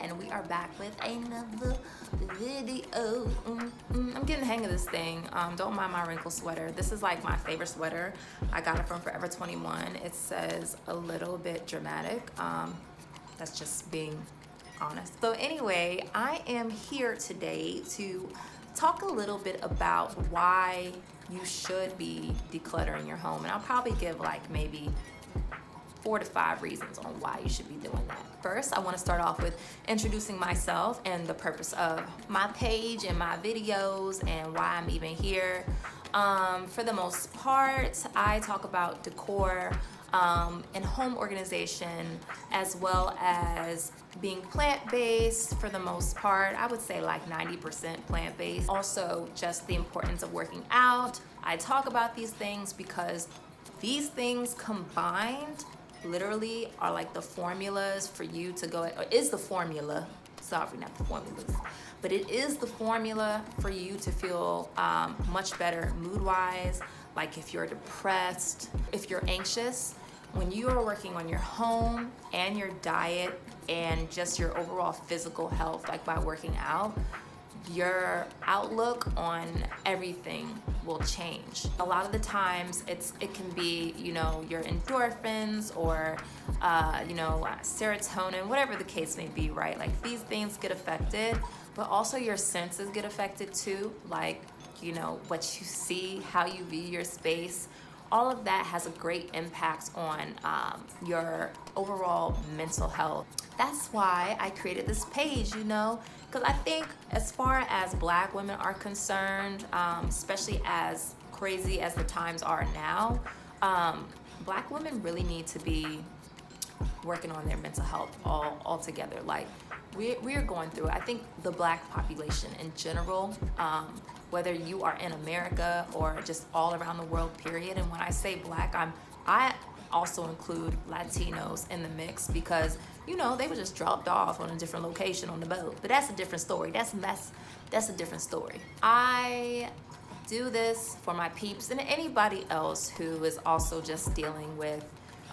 and we are back with another video. I'm getting the hang of this thing. Don't mind my wrinkle sweater. This is like my favorite sweater. I got it from Forever 21. It says a little bit dramatic. That's just being honest. So anyway, I am here today to talk a little bit about why you should be decluttering your home, and I'll probably give like maybe 4 to 5 reasons on why you should be doing that. First, I want to start off with introducing myself and the purpose of my page and my videos and why I'm even here. For the most part, I talk about decor and home organization, as well as being plant-based for the most part. I would say like 90% plant-based. Also, just the importance of working out. I talk about these things because these things combined literally are like the formulas for you to go, or is the formula, sorry, not the formulas, but it is the formula for you to feel much better mood-wise. Like if you're depressed, if you're anxious, when you are working on your home and your diet and just your overall physical health, like by working out, your outlook on everything will change. A lot of the times it can be, your endorphins or serotonin, whatever the case may be, right? Like these things get affected, but also your senses get affected too. Like, what you see, how you view your space, all of that has a great impact on your overall mental health. That's why I created this page, because I think as far as Black women are concerned, especially as crazy as the times are now, Black women really need to be working on their mental health all together. Like we are going through, I think the Black population in general, whether you are in America or just all around the world, period. And when I say Black, I also include Latinos in the mix because, they were just dropped off on a different location on the boat. But that's a different story. That's a different story. I do this for my peeps and anybody else who is also just dealing with,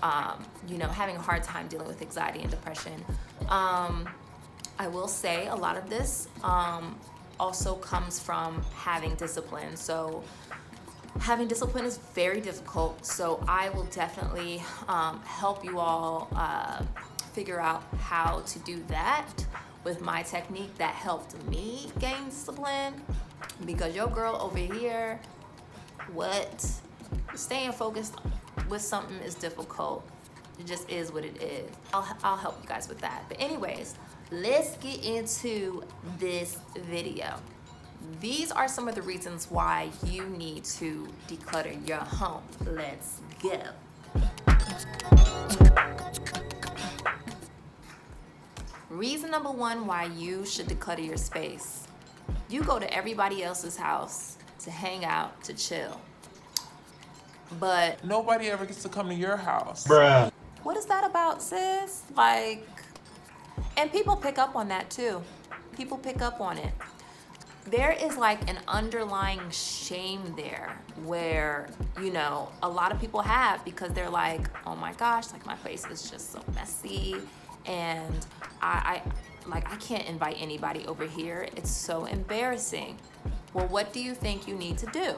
having a hard time dealing with anxiety and depression. I will say a lot of this also comes from having discipline. So having discipline is very difficult. So I will definitely help you all figure out how to do that with my technique that helped me gain discipline. Because your girl over here, staying focused with something is difficult. It just is what it is. I'll help you guys with that. But anyways, let's get into this video. These are some of the reasons why you need to declutter your home. Let's go. Reason number 1 why you should declutter your space. You go to everybody else's house to hang out, to chill. But nobody ever gets to come to your house. Bruh. What is that about, sis? And people pick up on that too. People pick up on it. There is like an underlying shame there where, a lot of people have, because they're like, oh my gosh, like my place is just so messy and I can't invite anybody over here. It's so embarrassing. Well, what do you think you need to do?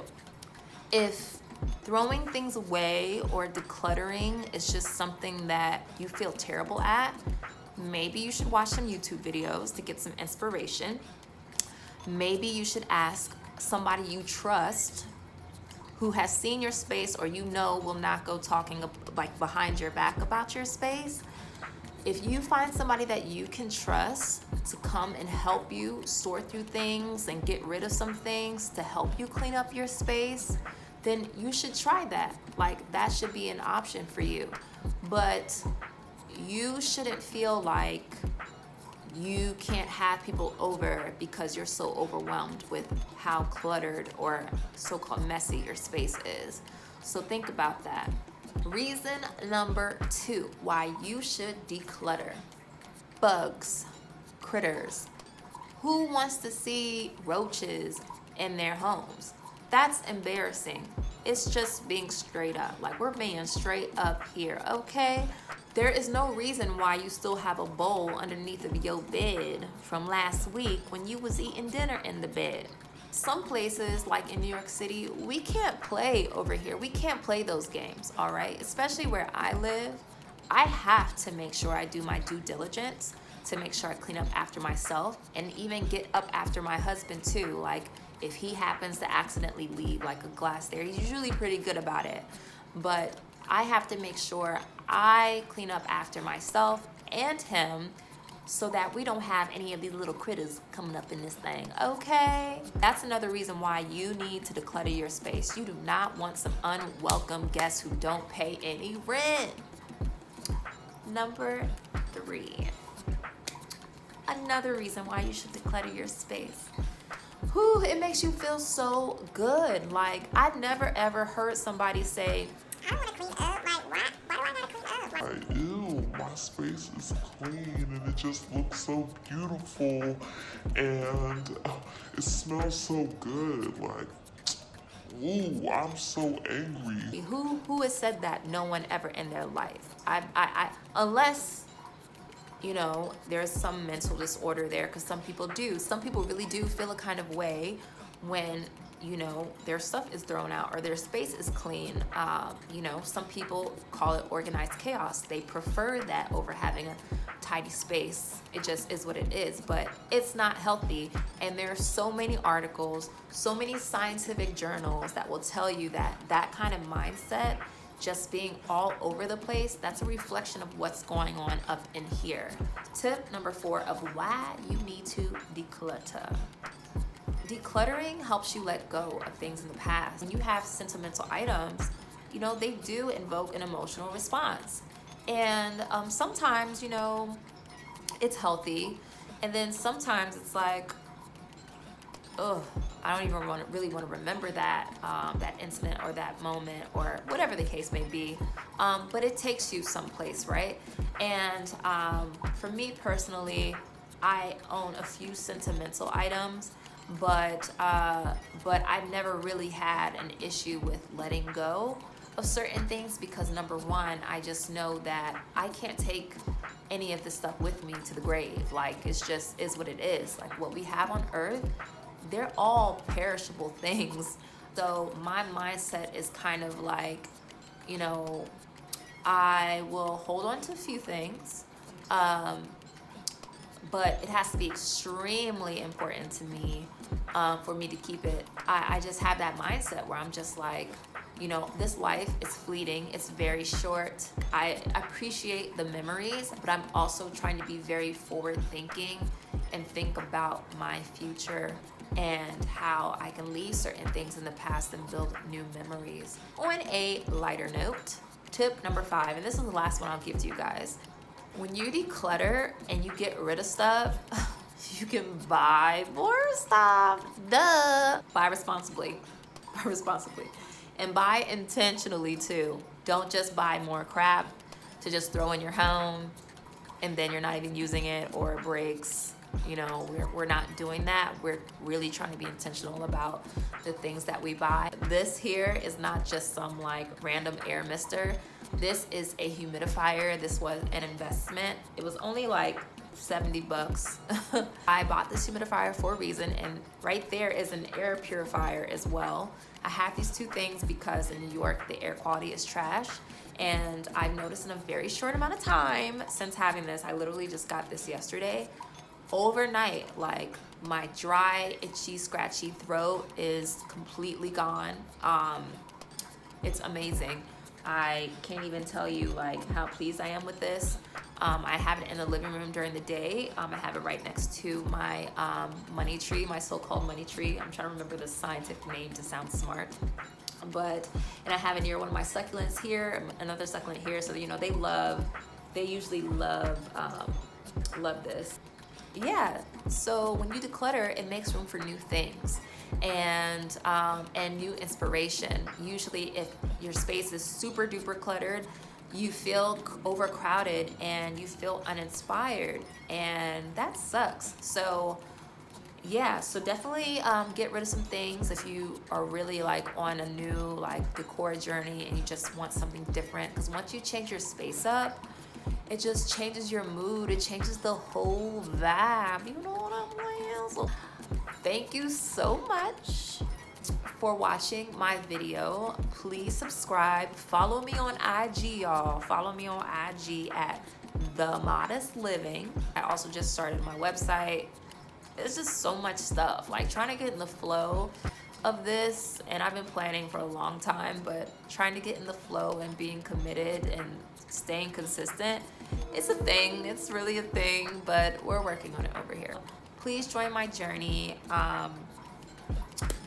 If throwing things away or decluttering is just something that you feel terrible at, maybe you should watch some YouTube videos to get some inspiration. Maybe you should ask somebody you trust who has seen your space or will not go talking like behind your back about your space. If you find somebody that you can trust to come and help you sort through things and get rid of some things to help you clean up your space, then you should try that. Like that should be an option for you. But you shouldn't feel like you can't have people over because you're so overwhelmed with how cluttered or so-called messy your space is. So think about that. Reason number 2 why you should declutter. Bugs, critters. Who wants to see roaches in their homes? That's embarrassing. It's just being straight up. Like we're being straight up here, okay? There is no reason why you still have a bowl underneath of your bed from last week when you was eating dinner in the bed. Some places, like in New York City, we can't play over here. We can't play those games, all right? Especially where I live, I have to make sure I do my due diligence to make sure I clean up after myself and even get up after my husband too. Like if he happens to accidentally leave like a glass there, he's usually pretty good about it. But I have to make sure I clean up after myself and him so that we don't have any of these little critters coming up in this thing, okay? That's another reason why you need to declutter your space. You do not want some unwelcome guests who don't pay any rent. Number 3, another reason why you should declutter your space. Whew, it makes you feel so good. Like, I've never ever heard somebody say, I want to clean up. Like, what? Why do I gotta clean up? Like, ew, my space is clean and it just looks so beautiful and it smells so good. Like, ooh, I'm so angry. who has said that? No one ever in their life. I unless, you know, there's some mental disorder there, because some people do. Some people really do feel a kind of way when, you know, their stuff is thrown out or their space is clean. You know, some people call it organized chaos. They prefer that over having a tidy space. It just is what it is, but it's not healthy. And there are so many articles, so many scientific journals that will tell you that that kind of mindset, just being all over the place, that's a reflection of what's going on up in here. Tip number 4 of why you need to declutter. Decluttering helps you let go of things in the past. When you have sentimental items, you know, they do invoke an emotional response. And sometimes, you know, it's healthy. And then sometimes it's like, ugh, I don't even really want to remember that that incident or that moment or whatever the case may be. But it takes you someplace, right? And for me personally, I own a few sentimental items, but I've never really had an issue with letting go of certain things because number 1, I just know that I can't take any of this stuff with me to the grave. Like, it's just is what it is. Like, what we have on earth, they're all perishable things. So my mindset is kind of like, you know, I will hold on to a few things, but it has to be extremely important to me for me to keep it. I just have that mindset where I'm just like, you know, this life is fleeting. It's very short. I appreciate the memories, but I'm also trying to be very forward thinking and think about my future and how I can leave certain things in the past and build new memories. On a lighter note, tip number 5, and this is the last one I'll give to you guys. When you declutter and you get rid of stuff, you can buy more stuff. Duh. Buy responsibly. Buy responsibly. And buy intentionally too. Don't just buy more crap to just throw in your home and then you're not even using it or it breaks. You know, we're not doing that. We're really trying to be intentional about the things that we buy. This here is not just some like random air mister. This is a humidifier. This was an investment. It was only like $70. I bought this humidifier for a reason, and right there is an air purifier as well. I have these 2 things because in New York the air quality is trash, and I've noticed in a very short amount of time since having this, I literally just got this yesterday, overnight, like my dry, itchy, scratchy throat is completely gone. It's amazing. I can't even tell you like how pleased I am with this. I have it in the living room during the day. I have it right next to my money tree, my so-called money tree. I'm trying to remember the scientific name to sound smart. And I have it near one of my succulents here, another succulent here. So, you know, they usually love this. Yeah, so when you declutter, it makes room for new things and new inspiration. Usually if your space is super duper cluttered, you feel overcrowded and you feel uninspired, and that sucks. So yeah, so definitely get rid of some things if you are really like on a new like decor journey and you just want something different, because once you change your space up, It just changes your mood. It changes the whole vibe. You know what I'm saying? So thank you so much for watching my video. Please subscribe. Follow me on IG, y'all. Follow me on IG at The Modest Living. I also just started my website. It's just so much stuff. Like trying to get in the flow of this, and I've been planning for a long time, but trying to get in the flow and being committed and staying consistent, it's a thing. It's really a thing, but we're working on it over here. Please join my journey.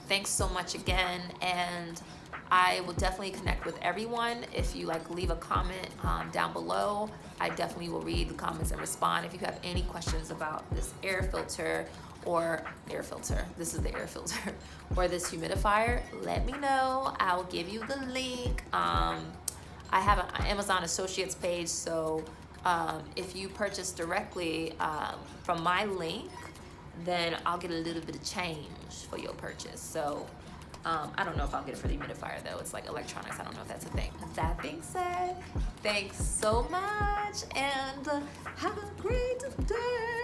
Thanks so much again, and I will definitely connect with everyone. If you like, leave a comment down below. I definitely will read the comments and respond. If you have any questions about this air filter, this is the air filter, or this humidifier, let me know. I'll give you the link. I have an Amazon Associates page, so if you purchase directly from my link, then I'll get a little bit of change for your purchase. So I don't know if I'll get it for the humidifier though. It's like electronics. I don't know if that's a thing. That being said, thanks so much and have a great day.